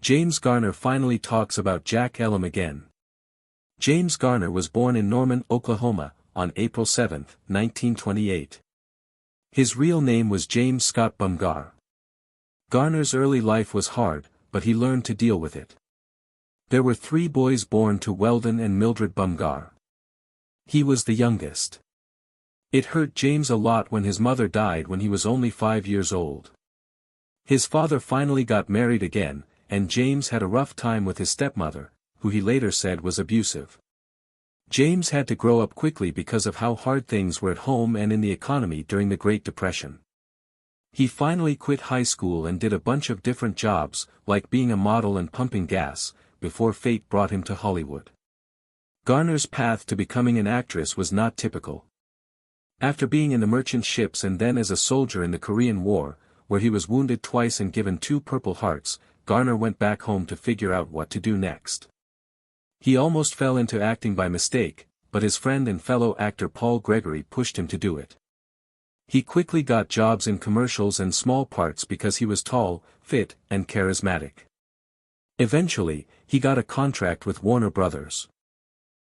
James Garner finally talks about Jack Elam again. James Garner was born in Norman, Oklahoma, on April 7, 1928. His real name was James Scott Bumgar. Garner's early life was hard, but he learned to deal with it. There were 3 boys born to Weldon and Mildred Bumgar. He was the youngest. It hurt James a lot when his mother died when he was only 5 years old. His father finally got married again, and James had a rough time with his stepmother, who he later said was abusive. James had to grow up quickly because of how hard things were at home and in the economy during the Great Depression. He finally quit high school and did a bunch of different jobs, like being a model and pumping gas, before fate brought him to Hollywood. Garner's path to becoming an actress was not typical. After being in the merchant ships and then as a soldier in the Korean War, where he was wounded twice and given 2 Purple Hearts, Garner went back home to figure out what to do next. He almost fell into acting by mistake, but his friend and fellow actor Paul Gregory pushed him to do it. He quickly got jobs in commercials and small parts because he was tall, fit, and charismatic. Eventually, he got a contract with Warner Brothers.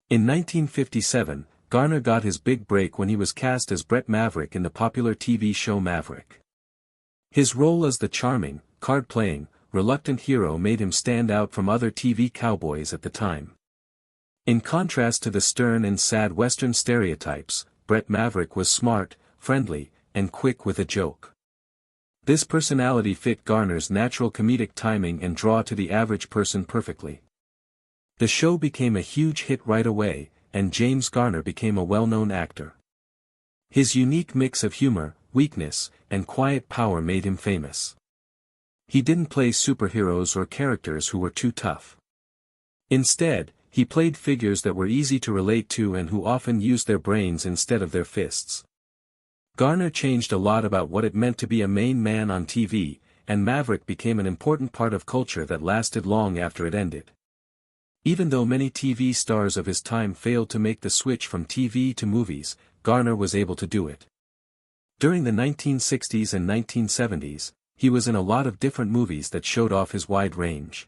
In 1957, Garner got his big break when he was cast as Brett Maverick in the popular TV show Maverick. His role as the charming, card-playing, reluctant hero made him stand out from other TV cowboys at the time. In contrast to the stern and sad Western stereotypes, Brett Maverick was smart, friendly, and quick with a joke. This personality fit Garner's natural comedic timing and draw to the average person perfectly. The show became a huge hit right away, and James Garner became a well-known actor. His unique mix of humor, weakness, and quiet power made him famous. He didn't play superheroes or characters who were too tough. Instead, he played figures that were easy to relate to and who often used their brains instead of their fists. Garner changed a lot about what it meant to be a main man on TV, and Maverick became an important part of culture that lasted long after it ended. Even though many TV stars of his time failed to make the switch from TV to movies, Garner was able to do it. During the 1960s and 1970s, he was in a lot of different movies that showed off his wide range.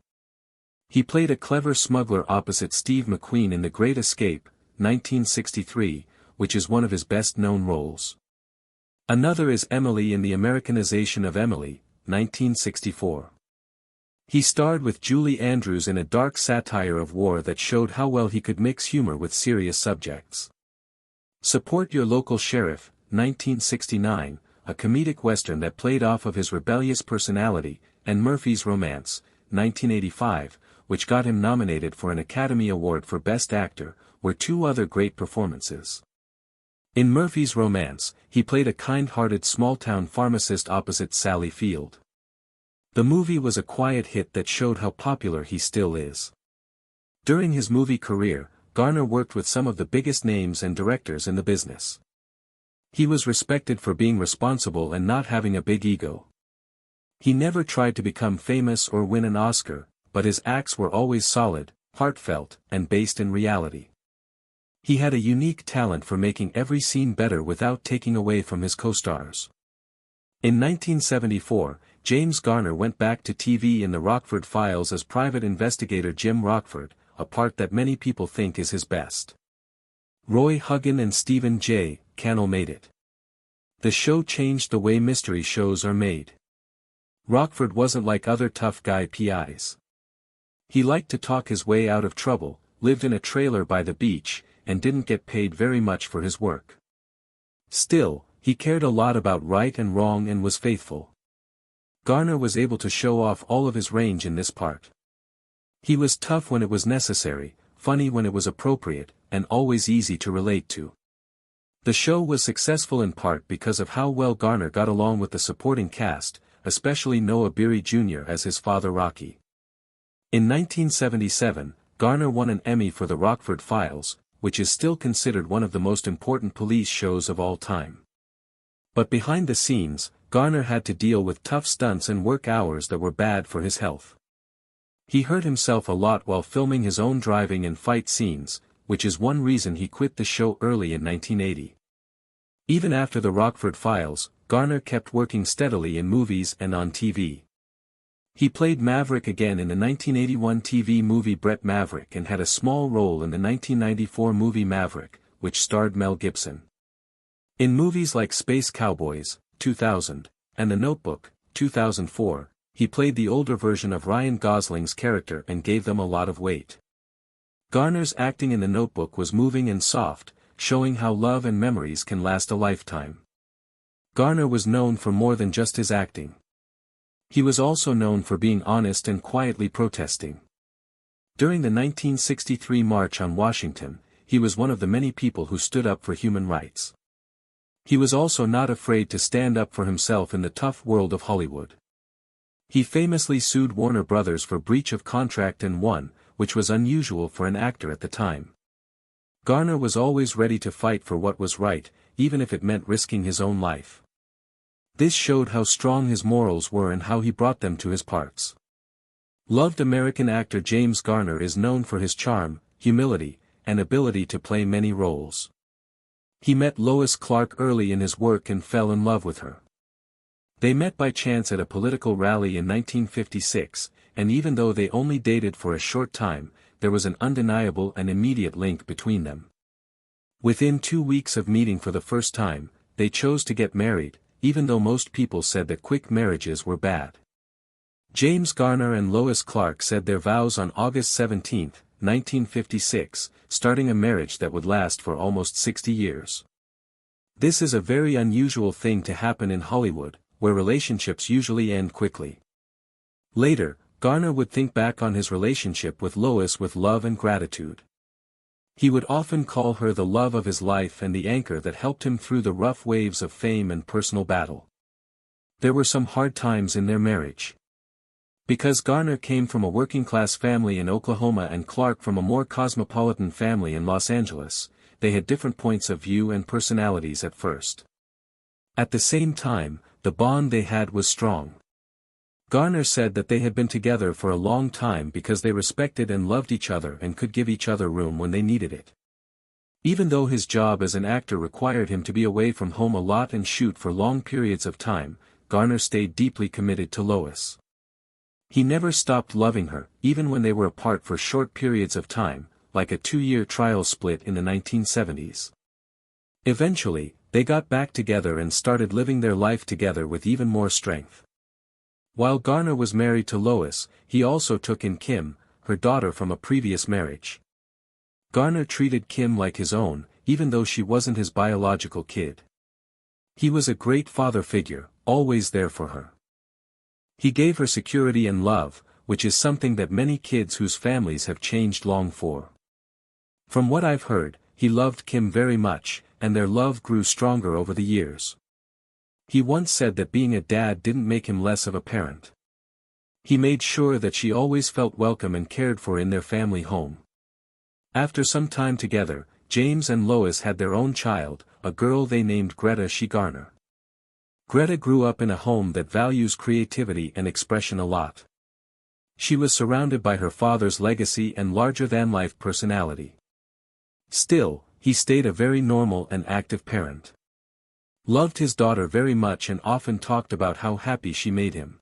He played a clever smuggler opposite Steve McQueen in The Great Escape, 1963, which is one of his best-known roles. Another is Emily in the Americanization of Emily, 1964. He starred with Julie Andrews in a dark satire of war that showed how well he could mix humor with serious subjects. Support Your Local Sheriff, 1969, a comedic western that played off of his rebellious personality, and Murphy's Romance, 1985, which got him nominated for an Academy Award for Best Actor, were 2 other great performances. In Murphy's Romance, he played a kind-hearted small-town pharmacist opposite Sally Field. The movie was a quiet hit that showed how popular he still is. During his movie career, Garner worked with some of the biggest names and directors in the business. He was respected for being responsible and not having a big ego. He never tried to become famous or win an Oscar, but his acts were always solid, heartfelt, and based in reality. He had a unique talent for making every scene better without taking away from his co-stars. In 1974, James Garner went back to TV in The Rockford Files as private investigator Jim Rockford, a part that many people think is his best. Roy Huggin and Stephen J. Cannell made it. The show changed the way mystery shows are made. Rockford wasn't like other tough guy PIs. He liked to talk his way out of trouble, lived in a trailer by the beach, and didn't get paid very much for his work. Still, he cared a lot about right and wrong and was faithful. Garner was able to show off all of his range in this part. He was tough when it was necessary, funny when it was appropriate, and always easy to relate to. The show was successful in part because of how well Garner got along with the supporting cast, especially Noah Beery Jr. as his father Rocky. In 1977, Garner won an Emmy for The Rockford Files, which is still considered one of the most important police shows of all time. But behind the scenes, Garner had to deal with tough stunts and work hours that were bad for his health. He hurt himself a lot while filming his own driving and fight scenes, which is one reason he quit the show early in 1980. Even after The Rockford Files, Garner kept working steadily in movies and on TV. He played Maverick again in the 1981 TV movie Brett Maverick and had a small role in the 1994 movie Maverick, which starred Mel Gibson. In movies like Space Cowboys, 2000, and The Notebook, 2004, he played the older version of Ryan Gosling's character and gave them a lot of weight. Garner's acting in The Notebook was moving and soft, showing how love and memories can last a lifetime. Garner was known for more than just his acting. He was also known for being honest and quietly protesting. During the 1963 March on Washington, he was one of the many people who stood up for human rights. He was also not afraid to stand up for himself in the tough world of Hollywood. He famously sued Warner Brothers for breach of contract and won, which was unusual for an actor at the time. Garner was always ready to fight for what was right, even if it meant risking his own life. This showed how strong his morals were and how he brought them to his parts. Loved American actor James Garner is known for his charm, humility, and ability to play many roles. He met Lois Clark early in his work and fell in love with her. They met by chance at a political rally in 1956, and even though they only dated for a short time, there was an undeniable and immediate link between them. Within 2 weeks of meeting for the first time, they chose to get married, even though most people said that quick marriages were bad. James Garner and Lois Clark said their vows on August 17, 1956, starting a marriage that would last for almost 60 years. This is a very unusual thing to happen in Hollywood, where relationships usually end quickly. Later, Garner would think back on his relationship with Lois with love and gratitude. He would often call her the love of his life and the anchor that helped him through the rough waves of fame and personal battle. There were some hard times in their marriage. Because Garner came from a working-class family in Oklahoma and Clark from a more cosmopolitan family in Los Angeles, they had different points of view and personalities at first. At the same time, the bond they had was strong. Garner said that they had been together for a long time because they respected and loved each other and could give each other room when they needed it. Even though his job as an actor required him to be away from home a lot and shoot for long periods of time, Garner stayed deeply committed to Lois. He never stopped loving her, even when they were apart for short periods of time, like a 2-year trial split in the 1970s. Eventually, they got back together and started living their life together with even more strength. While Garner was married to Lois, he also took in Kim, her daughter from a previous marriage. Garner treated Kim like his own, even though she wasn't his biological kid. He was a great father figure, always there for her. He gave her security and love, which is something that many kids whose families have changed long for. From what I've heard, he loved Kim very much, and their love grew stronger over the years. He once said that being a dad didn't make him less of a parent. He made sure that she always felt welcome and cared for in their family home. After some time together, James and Lois had their own child, a girl they named Greta Garner. Greta grew up in a home that values creativity and expression a lot. She was surrounded by her father's legacy and larger-than-life personality. Still, he stayed a very normal and active parent. Loved his daughter very much and often talked about how happy she made him.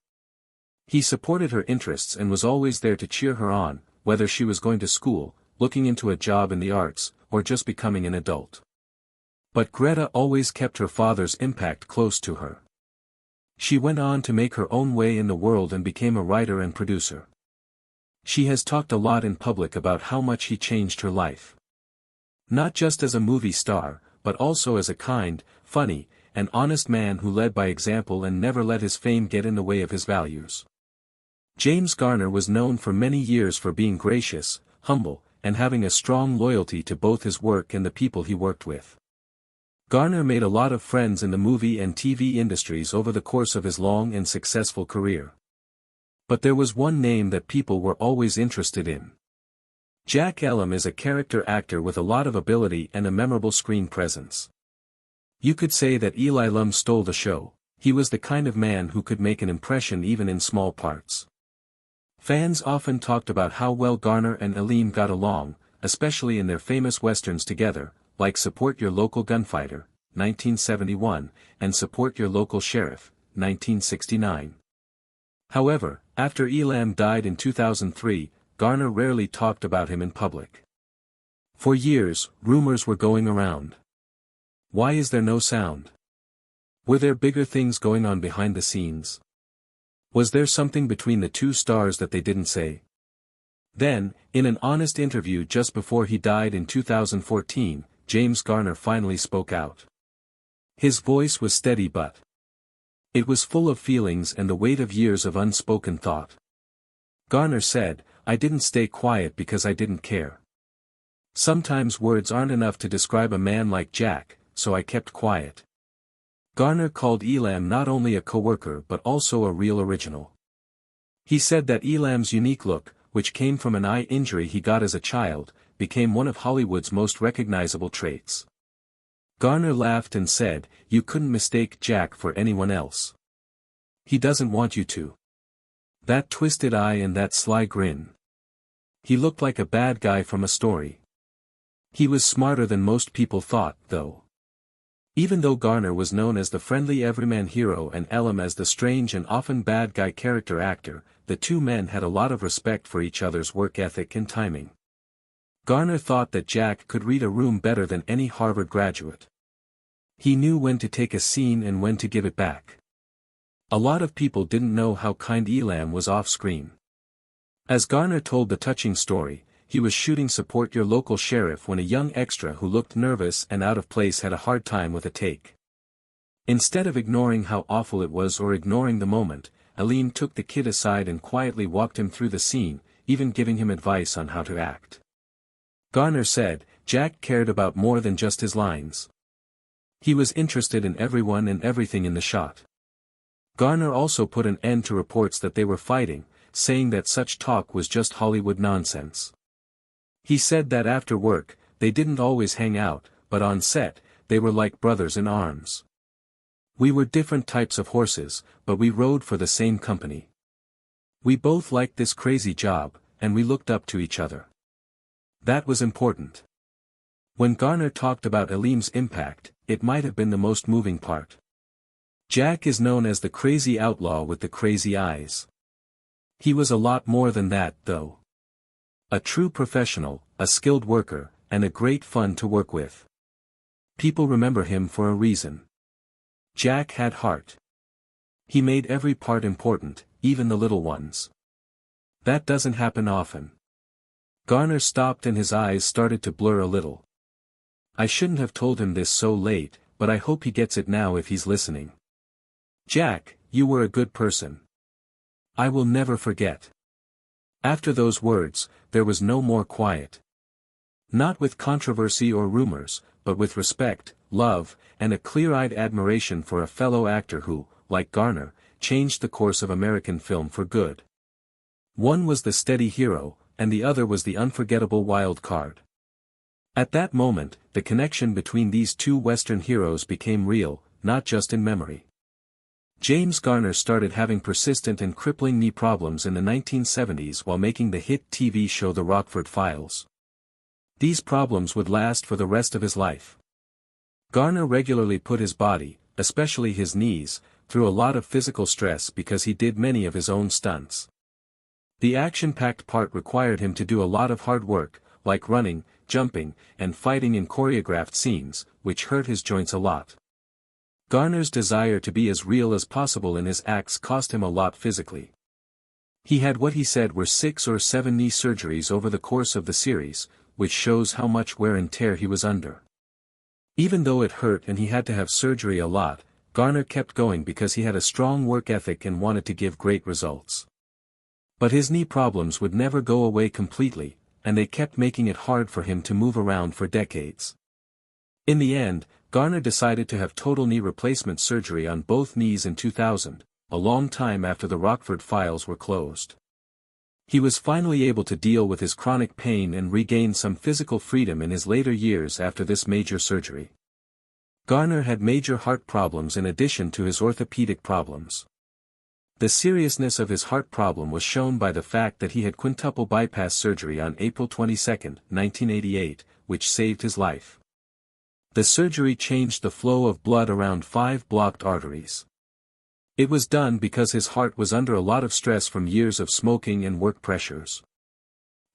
He supported her interests and was always there to cheer her on, whether she was going to school, looking into a job in the arts, or just becoming an adult. But Greta always kept her father's impact close to her. She went on to make her own way in the world and became a writer and producer. She has talked a lot in public about how much he changed her life. Not just as a movie star, but also as a kind, funny, and honest man who led by example and never let his fame get in the way of his values. James Garner was known for many years for being gracious, humble, and having a strong loyalty to both his work and the people he worked with. Garner made a lot of friends in the movie and TV industries over the course of his long and successful career. But there was one name that people were always interested in. Jack Elam is a character actor with a lot of ability and a memorable screen presence. You could say that Elam stole the show. He was the kind of man who could make an impression even in small parts. Fans often talked about how well Garner and Elam got along, especially in their famous westerns together, like Support Your Local Gunfighter, 1971, and Support Your Local Sheriff, 1969. However, after Elam died in 2003, Garner rarely talked about him in public. For years, rumors were going around. Why is there no sound? Were there bigger things going on behind the scenes? Was there something between the two stars that they didn't say? Then, in an honest interview just before he died in 2014, James Garner finally spoke out. His voice was steady but it was full of feelings and the weight of years of unspoken thought. Garner said, "I didn't stay quiet because I didn't care. Sometimes words aren't enough to describe a man like Jack, so I kept quiet." Garner called Elam not only a co-worker but also a real original. He said that Elam's unique look, which came from an eye injury he got as a child, became one of Hollywood's most recognizable traits. Garner laughed and said, "You couldn't mistake Jack for anyone else. He doesn't want you to. That twisted eye and that sly grin. He looked like a bad guy from a story." He was smarter than most people thought, though. Even though Garner was known as the friendly everyman hero and Elam as the strange and often bad guy character actor, the two men had a lot of respect for each other's work ethic and timing. Garner thought that Jack could read a room better than any Harvard graduate. He knew when to take a scene and when to give it back. A lot of people didn't know how kind Elam was off-screen. As Garner told the touching story, he was shooting Support Your Local Sheriff when a young extra who looked nervous and out of place had a hard time with a take. Instead of ignoring how awful it was or ignoring the moment, Elam took the kid aside and quietly walked him through the scene, even giving him advice on how to act. Garner said, "Jack cared about more than just his lines. He was interested in everyone and everything in the shot." Garner also put an end to reports that they were fighting, saying that such talk was just Hollywood nonsense. He said that after work, they didn't always hang out, but on set, they were like brothers in arms. "We were different types of horses, but we rode for the same company. We both liked this crazy job, and we looked up to each other." That was important. When Garner talked about Elam's impact, it might have been the most moving part. Jack is known as the crazy outlaw with the crazy eyes. He was a lot more than that, though. A true professional, a skilled worker, and a great fun to work with. People remember him for a reason. Jack had heart. He made every part important, even the little ones. That doesn't happen often. Garner stopped and his eyes started to blur a little. "I shouldn't have told him this so late, but I hope he gets it now if he's listening. Jack, you were a good person. I will never forget." After those words, there was no more quiet. Not with controversy or rumors, but with respect, love, and a clear-eyed admiration for a fellow actor who, like Garner, changed the course of American film for good. One was the steady hero, and the other was the unforgettable wild card. At that moment, the connection between these two Western heroes became real, not just in memory. James Garner started having persistent and crippling knee problems in the 1970s while making the hit TV show The Rockford Files. These problems would last for the rest of his life. Garner regularly put his body, especially his knees, through a lot of physical stress because he did many of his own stunts. The action-packed part required him to do a lot of hard work, like running, jumping, and fighting in choreographed scenes, which hurt his joints a lot. Garner's desire to be as real as possible in his acts cost him a lot physically. He had what he said were 6 or 7 knee surgeries over the course of the series, which shows how much wear and tear he was under. Even though it hurt and he had to have surgery a lot, Garner kept going because he had a strong work ethic and wanted to give great results. But his knee problems would never go away completely, and they kept making it hard for him to move around for decades. In the end, Garner decided to have total knee replacement surgery on both knees in 2000, a long time after the Rockford Files were closed. He was finally able to deal with his chronic pain and regain some physical freedom in his later years after this major surgery. Garner had major heart problems in addition to his orthopedic problems. The seriousness of his heart problem was shown by the fact that he had quintuple bypass surgery on April 22, 1988, which saved his life. The surgery changed the flow of blood around 5 blocked arteries. It was done because his heart was under a lot of stress from years of smoking and work pressures.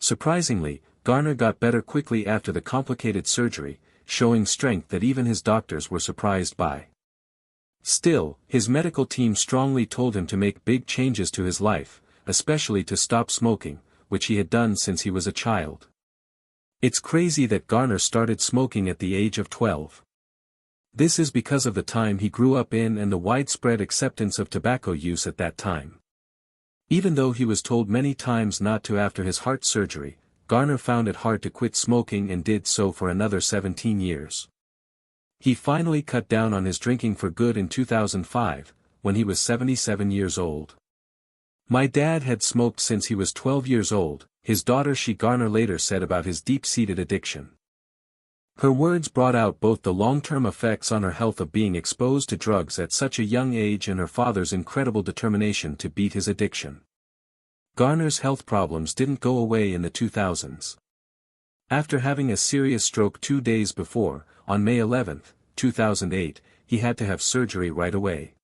Surprisingly, Garner got better quickly after the complicated surgery, showing strength that even his doctors were surprised by. Still, his medical team strongly told him to make big changes to his life, especially to stop smoking, which he had done since he was a child. It's crazy that Garner started smoking at the age of 12. This is because of the time he grew up in and the widespread acceptance of tobacco use at that time. Even though he was told many times not to after his heart surgery, Garner found it hard to quit smoking and did so for another 17 years. He finally cut down on his drinking for good in 2005, when he was 77 years old. "My dad had smoked since he was 12 years old," his daughter Garner later said about his deep-seated addiction. Her words brought out both the long-term effects on her health of being exposed to drugs at such a young age and her father's incredible determination to beat his addiction. Garner's health problems didn't go away in the 2000s. After having a serious stroke 2 days before, on May 11, 2008, he had to have surgery right away.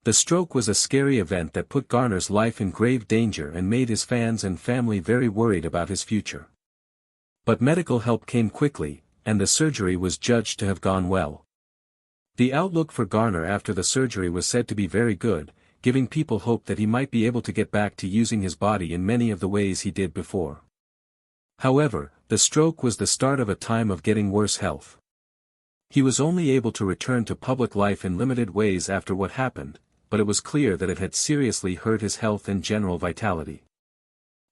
The stroke was a scary event that put Garner's life in grave danger and made his fans and family very worried about his future. But medical help came quickly, and the surgery was judged to have gone well. The outlook for Garner after the surgery was said to be very good, giving people hope that he might be able to get back to using his body in many of the ways he did before. However, the stroke was the start of a time of getting worse health. He was only able to return to public life in limited ways after what happened, but it was clear that it had seriously hurt his health and general vitality.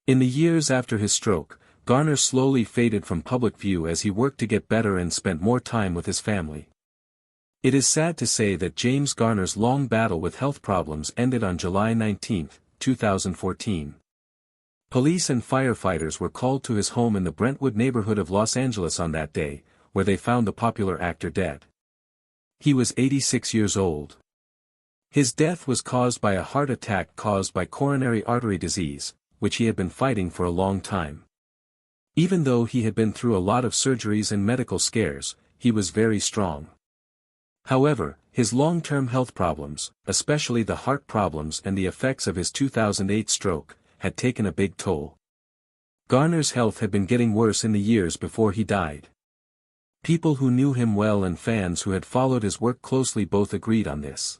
In the years after his stroke, Garner slowly faded from public view as he worked to get better and spent more time with his family. It is sad to say that James Garner's long battle with health problems ended on July 19, 2014. Police and firefighters were called to his home in the Brentwood neighborhood of Los Angeles on that day, where they found the popular actor dead. He was 86 years old. His death was caused by a heart attack caused by coronary artery disease, which he had been fighting for a long time. Even though he had been through a lot of surgeries and medical scares, he was very strong. However, his long-term health problems, especially the heart problems and the effects of his 2008 stroke, had taken a big toll. Garner's health had been getting worse in the years before he died. People who knew him well and fans who had followed his work closely both agreed on this.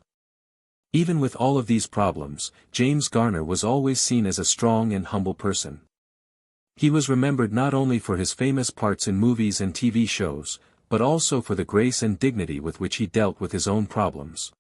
Even with all of these problems, James Garner was always seen as a strong and humble person. He was remembered not only for his famous parts in movies and TV shows, but also for the grace and dignity with which he dealt with his own problems.